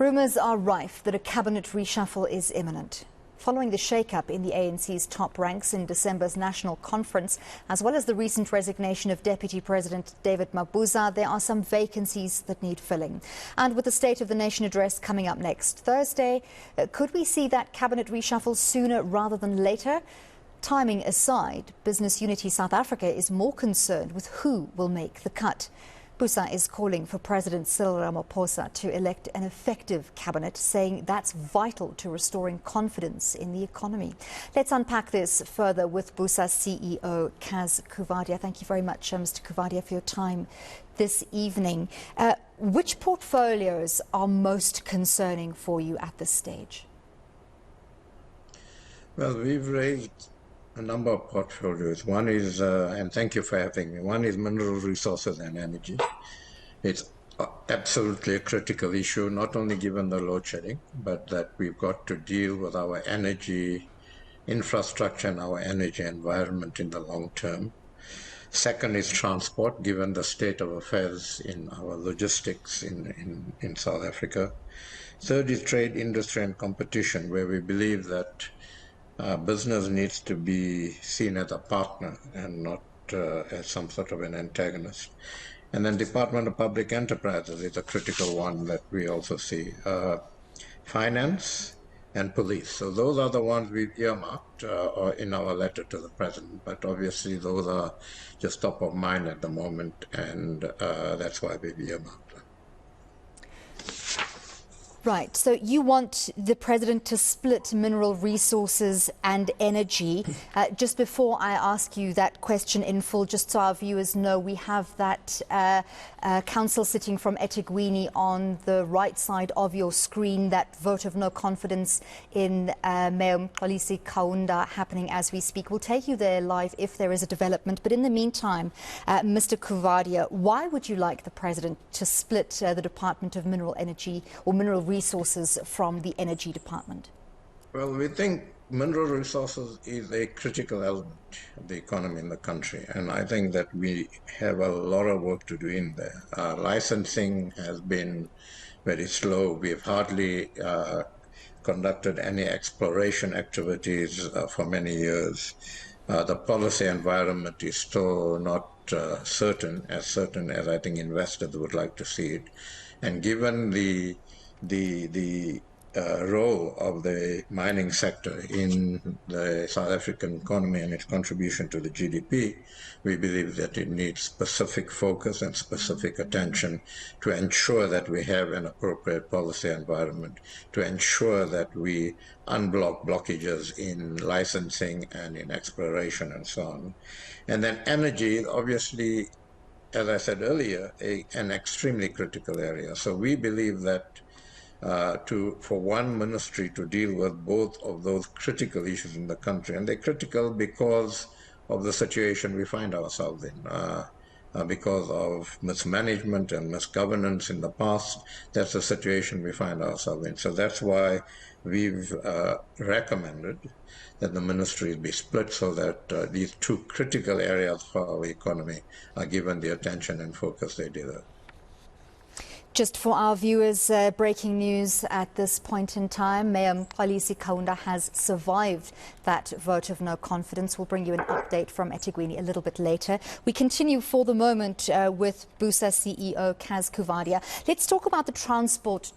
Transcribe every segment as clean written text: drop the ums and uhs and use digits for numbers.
Rumours are rife that a cabinet reshuffle is imminent. Following the shake-up in the ANC's top ranks in December's national conference, as well as the recent resignation of Deputy President David Mabuza, there are some vacancies that need filling. And with the State of the Nation address coming up next Thursday, could we see that cabinet reshuffle sooner rather than later? Timing aside, Business Unity South Africa is more concerned with who will make the cut. Busa is calling for President Cyril Ramaphosa to elect an effective cabinet, saying that's vital to restoring confidence in the economy. Let's unpack this further with Busa CEO Cas Coovadia. Thank you very much, Mr. Coovadia, for your time this evening. Which portfolios are most concerning for you at this stage? Well, we've raised a number of portfolios. One is, and thank you for having me, one is mineral resources and energy. It's absolutely a critical issue, not only given the load shedding, but that we've got to deal with our energy infrastructure and our energy environment in the long term. Second is transport, given the state of affairs in our logistics in South Africa. Third is trade, industry and competition, where we believe that business needs to be seen as a partner and not as some sort of an antagonist. And then Department of Public Enterprises is a critical one that we also see. Finance and police. So those are the ones we've earmarked in our letter to the President. But obviously those are just top of mind at the moment, and that's why we've earmarked them. Right, so you want the President to split mineral resources and energy. Just before I ask you that question in full, just so our viewers know, we have that council sitting from eThekwini on the right side of your screen, that vote of no confidence in Mayor Qualifications happening as we speak. We'll take you there live if there is a development. But in the meantime, Mr. Coovadia, why would you like the President to split the Department of Mineral Energy or Mineral Resources from the Energy Department? Well, we think mineral resources is a critical element of the economy in the country, and I think that we have a lot of work to do in there. Licensing has been very slow. We've hardly conducted any exploration activities for many years. The policy environment is still not certain as I think investors would like to see it. And given the role of the mining sector in the South African economy and its contribution to the GDP, we believe that it needs specific focus and specific attention to ensure that we have an appropriate policy environment, to ensure that we unblock blockages in licensing and in exploration and so on. And then energy, obviously, as I said earlier, an extremely critical area. So we believe that for one ministry to deal with both of those critical issues in the country, and they're critical because of the situation we find ourselves in, because of mismanagement and misgovernance in the past. That's the situation we find ourselves in. So that's why we've recommended that the ministries be split so that these two critical areas for our economy are given the attention and focus they deserve. Just for our viewers, breaking news at this point in time, Mayor Qualifications has survived that vote of no confidence. We'll bring you an update from eThekwini a little bit later. We continue for the moment with Busa CEO Cas Coovadia. Let's talk about the transport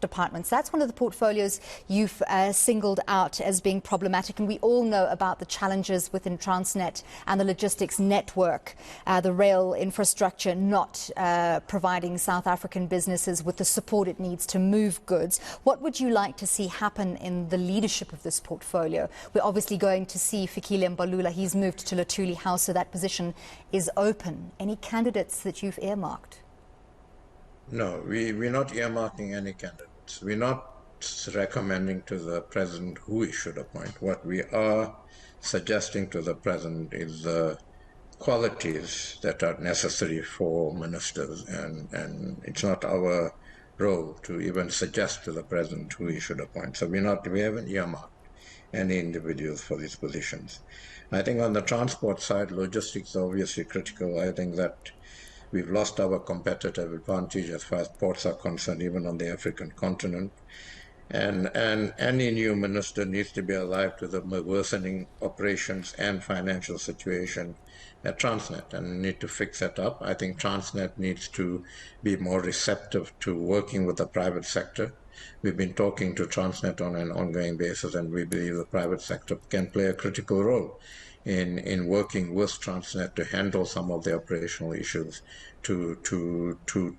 departments. That's one of the portfolios you've singled out as being problematic, and we all know about the challenges within Transnet and the logistics network, the rail infrastructure not providing South African businesses with the support it needs to move goods. What would you like to see happen in the leadership of this portfolio? We're obviously going to see Fikile Mbalula. He's moved to Luthuli House, so that position is open. Any candidates that you've earmarked? No, we're not earmarking any candidates. We're not recommending to the President who he should appoint. What we are suggesting to the President is the qualities that are necessary for ministers, and it's not our role to even suggest to the President who he should appoint. So we haven't earmarked any individuals for these positions. I think on the transport side, logistics is obviously critical. I think that We've lost our competitive advantage as far as ports are concerned, even on the African continent. And any new minister needs to be alive to the worsening operations and financial situation at Transnet and need to fix that up. I think Transnet needs to be more receptive to working with the private sector. We've been talking to Transnet on an ongoing basis, and we believe the private sector can play a critical role in working with Transnet to handle some of the operational issues, to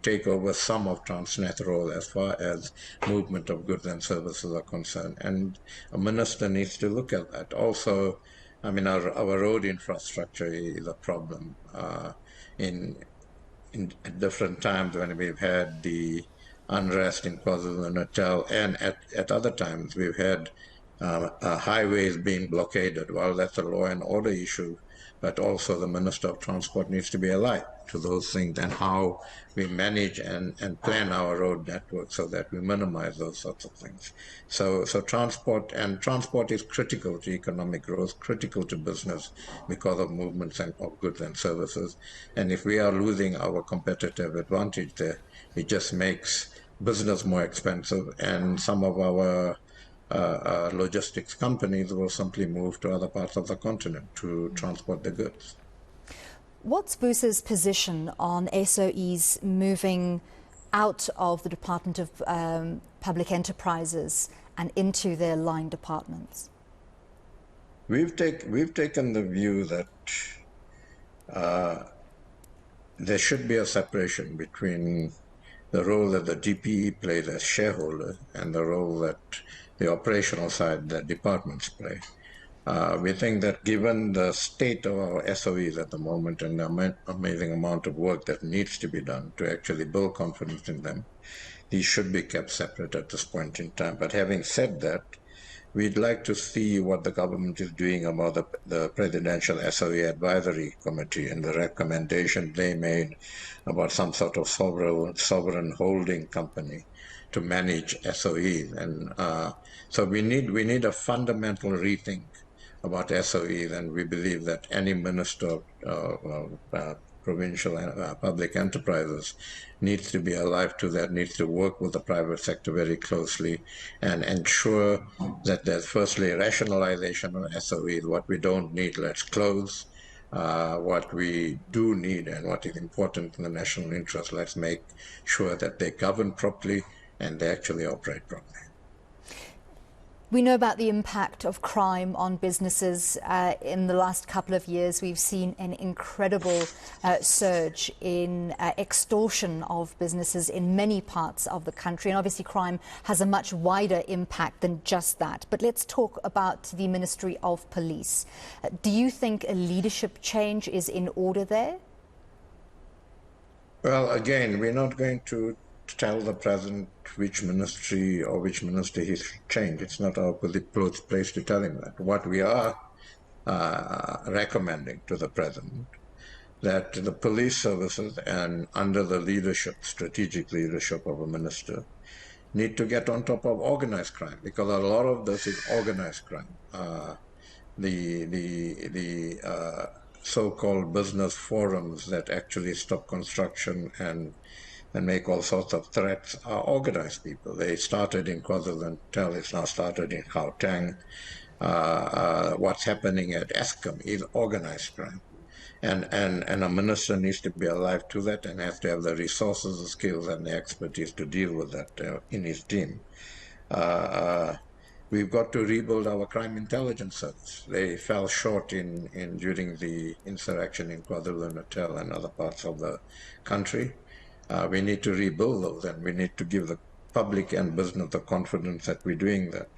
take over some of Transnet's role as far as movement of goods and services are concerned. And a minister needs to look at that. Also, I mean, our road infrastructure is a problem. In at different times when we've had the unrest in KwaZulu-Natal, and at other times we've had highways being blockaded. Well, that's a law and order issue, but also the Minister of Transport needs to be alive to those things and how we manage and plan our road network so that we minimize those sorts of things. So transport is critical to economic growth, critical to business because of movements of goods and services. And if we are losing our competitive advantage there, it just makes business more expensive, and some of our logistics companies will simply move to other parts of the continent to transport the goods. What's Busa's position on SOEs moving out of the Department of Public Enterprises and into their line departments? We've taken the view that there should be a separation between the role that the DPE plays as shareholder and the role that the operational side that departments play. We think that given the state of our SOEs at the moment and the amazing amount of work that needs to be done to actually build confidence in them, these should be kept separate at this point in time. But having said that, we'd like to see what the government is doing about the Presidential SOE Advisory Committee and the recommendation they made about some sort of sovereign holding company to manage SOEs. And so we need a fundamental rethink about SOEs, and we believe that any minister of provincial and public enterprises needs to be alive to that, needs to work with the private sector very closely and ensure that there's firstly rationalization of SOEs. What we don't need, let's close. What we do need and what is important in the national interest, let's make sure that they govern properly and they actually operate properly. We know about the impact of crime on businesses. In the last couple of years, we've seen an incredible surge in extortion of businesses in many parts of the country. And obviously, crime has a much wider impact than just that. But let's talk about the Ministry of Police. Do you think a leadership change is in order there? Well, again, we're not going to tell the president which ministry or which minister he should change. It's not our place to tell him that. What we are recommending to the president, that the police services and under the leadership, strategic leadership of a minister, need to get on top of organized crime, because a lot of this is organized crime. The so-called business forums that actually stop construction and make all sorts of threats are organized people. They started in KwaZulu-Natal, it's now started in Gauteng. What's happening at Eskom is organized crime. And a minister needs to be alive to that and has to have the resources, the skills, and the expertise to deal with that in his team. We've got to rebuild our crime intelligence service. They fell short during the insurrection in KwaZulu-Natal and other parts of the country. We need to rebuild those, and we need to give the public and business the confidence that we're doing that.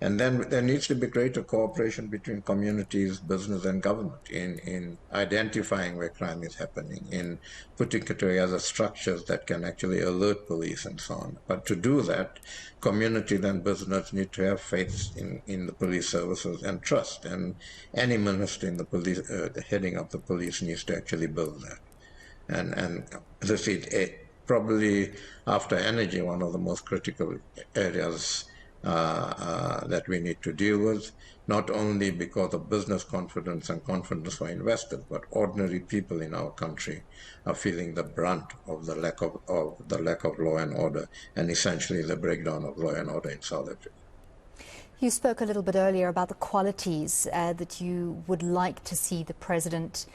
And then there needs to be greater cooperation between communities, business, and government in identifying where crime is happening, in putting together structures that can actually alert police and so on. But to do that, communities and business need to have faith in the police services and trust. And any minister in the police, the heading of the police, needs to actually build that. And this is probably, after energy, one of the most critical areas that we need to deal with, not only because of business confidence and confidence for investors, but ordinary people in our country are feeling the brunt of the lack of law and order, and essentially the breakdown of law and order in South Africa. You spoke a little bit earlier about the qualities that you would like to see the president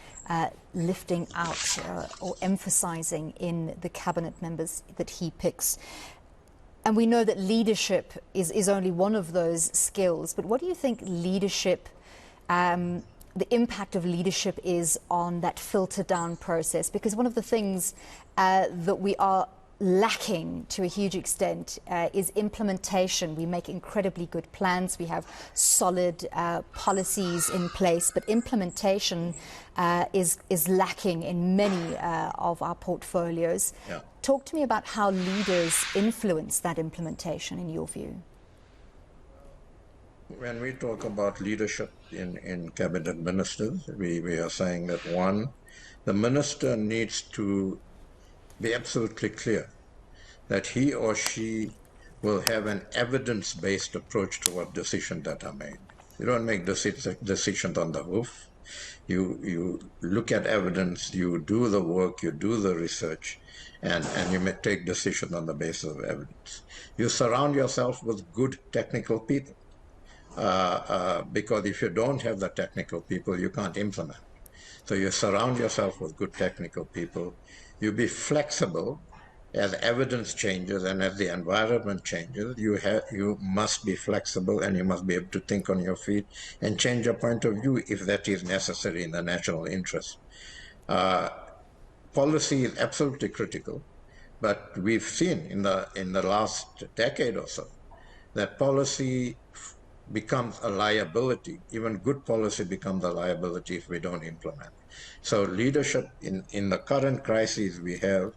lifting out or emphasizing in the cabinet members that he picks. And we know that leadership is only one of those skills. But what do you think leadership, the impact of leadership is on that filter down process? Because one of the things that we are lacking to a huge extent is implementation. We make incredibly good plans. We have solid policies in place, but implementation is lacking in many of our portfolios. Yeah. Talk to me about how leaders influence that implementation in your view. When we talk about leadership in cabinet ministers, we are saying that one, the minister needs to be absolutely clear that he or she will have an evidence-based approach to what decisions that are made. You don't make decisions on the hoof. You look at evidence, you do the work, you do the research, and you may take decisions on the basis of evidence. You surround yourself with good technical people, because if you don't have the technical people, you can't implement. So you surround yourself with good technical people. You be flexible as evidence changes and as the environment changes. You must be flexible, and you must be able to think on your feet and change your point of view if that is necessary in the national interest. Policy is absolutely critical, but we've seen in the last decade or so that policy becomes a liability. Even good policy becomes a liability if we don't implement. So leadership in the current crisis we have,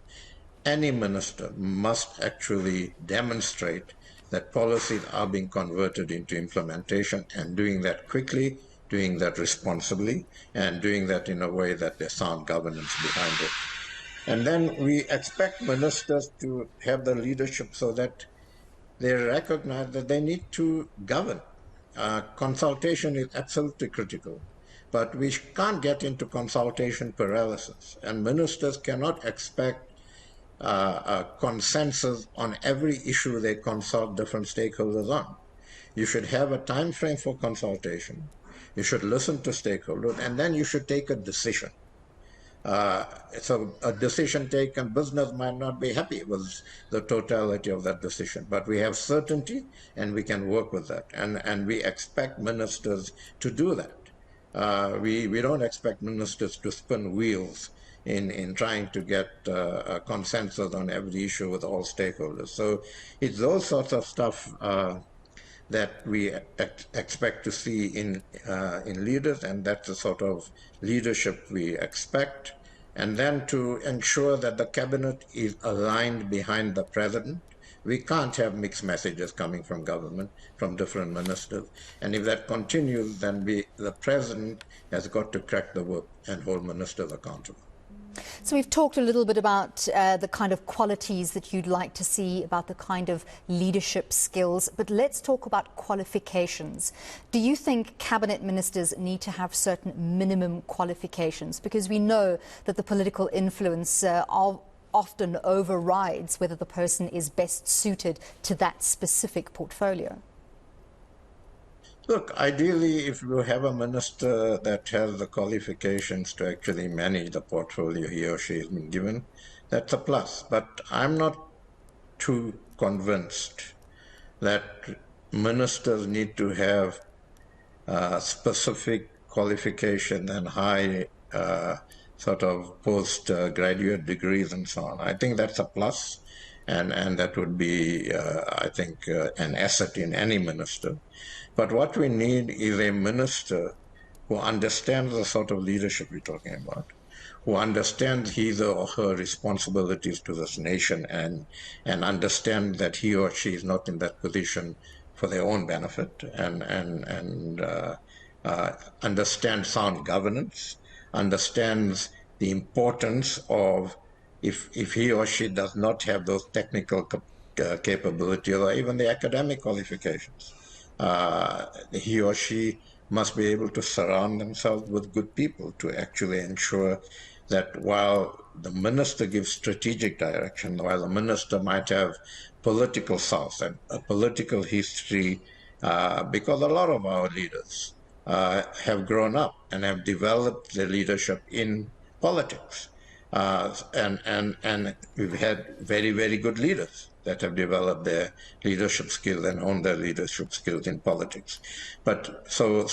any minister must actually demonstrate that policies are being converted into implementation, and doing that quickly, doing that responsibly, and doing that in a way that there's sound governance behind it. And then we expect ministers to have the leadership so that they recognize that they need to govern. Consultation is absolutely critical, but we can't get into consultation paralysis, and ministers cannot expect a consensus on every issue they consult different stakeholders on. You should have a time frame for consultation. You should listen to stakeholders, and then you should take a decision. So a decision taken, business might not be happy with the totality of that decision, but we have certainty and we can work with that. And we expect ministers to do that. We don't expect ministers to spin wheels in trying to get a consensus on every issue with all stakeholders. So it's those sorts of stuff that we expect to see in leaders, and that's the sort of leadership we expect. And then to ensure that the cabinet is aligned behind the president. We can't have mixed messages coming from government, from different ministers. And if that continues, then the president has got to crack the whip and hold ministers accountable. So we've talked a little bit about the kind of qualities that you'd like to see, about the kind of leadership skills, but let's talk about qualifications. Do you think cabinet ministers need to have certain minimum qualifications? Because we know that the political influence often overrides whether the person is best suited to that specific portfolio. Look, ideally, if you have a minister that has the qualifications to actually manage the portfolio he or she has been given, that's a plus. But I'm not too convinced that ministers need to have specific qualification and high sort of postgraduate degrees and so on. I think that's a plus, and that would be, I think, an asset in any minister. But what we need is a minister who understands the sort of leadership we're talking about, who understands his or her responsibilities to this nation, and understands that he or she is not in that position for their own benefit, and understands sound governance, understands the importance of, if he or she does not have those technical capability or even the academic qualifications. He or she must be able to surround themselves with good people to actually ensure that while the minister gives strategic direction, while the minister might have political sauce and a political history, because a lot of our leaders have grown up and have developed their leadership in politics. And we've had very, very good leaders that have developed their leadership skills and honed their leadership skills in politics. But so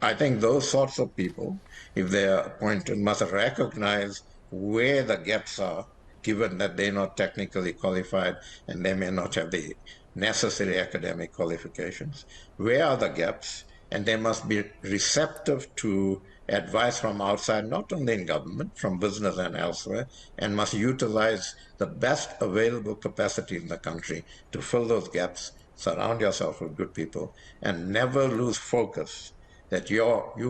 I think those sorts of people, if they are appointed, must recognize where the gaps are, given that they're not technically qualified and they may not have the necessary academic qualifications. Where are the gaps? And they must be receptive to advice from outside, not only in government, from business and elsewhere, and must utilize the best available capacity in the country to fill those gaps, surround yourself with good people, and never lose focus that you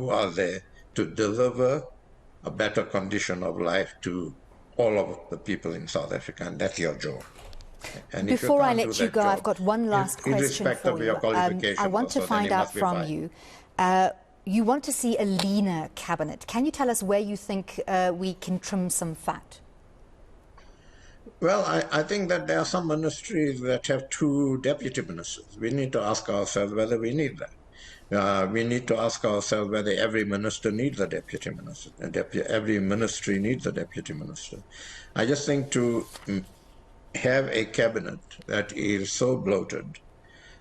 are there to deliver a better condition of life to all of the people in South Africa, and that's your job. And before I let you go, I've got one last question for you. I want to find out from you. You want to see a leaner cabinet. Can you tell us where you think we can trim some fat? Well, I think that there are some ministries that have 2 deputy ministers. We need to ask ourselves whether we need that. We need to ask ourselves whether every minister needs a deputy minister. Every ministry needs a deputy minister. I just think to have a cabinet that is so bloated,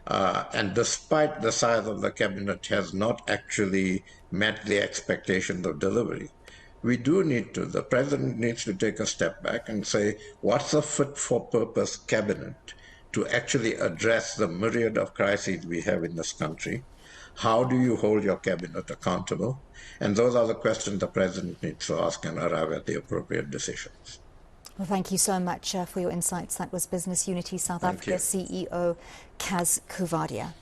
and despite the size of the cabinet has not actually met the expectations of delivery, we do need to, the president needs to take a step back and say, what's a fit-for-purpose cabinet to actually address the myriad of crises we have in this country? How do you hold your cabinet accountable? And those are the questions the president needs to ask and arrive at the appropriate decisions. Well, thank you so much for your insights. That was Business Unity South Africa CEO Cas Coovadia.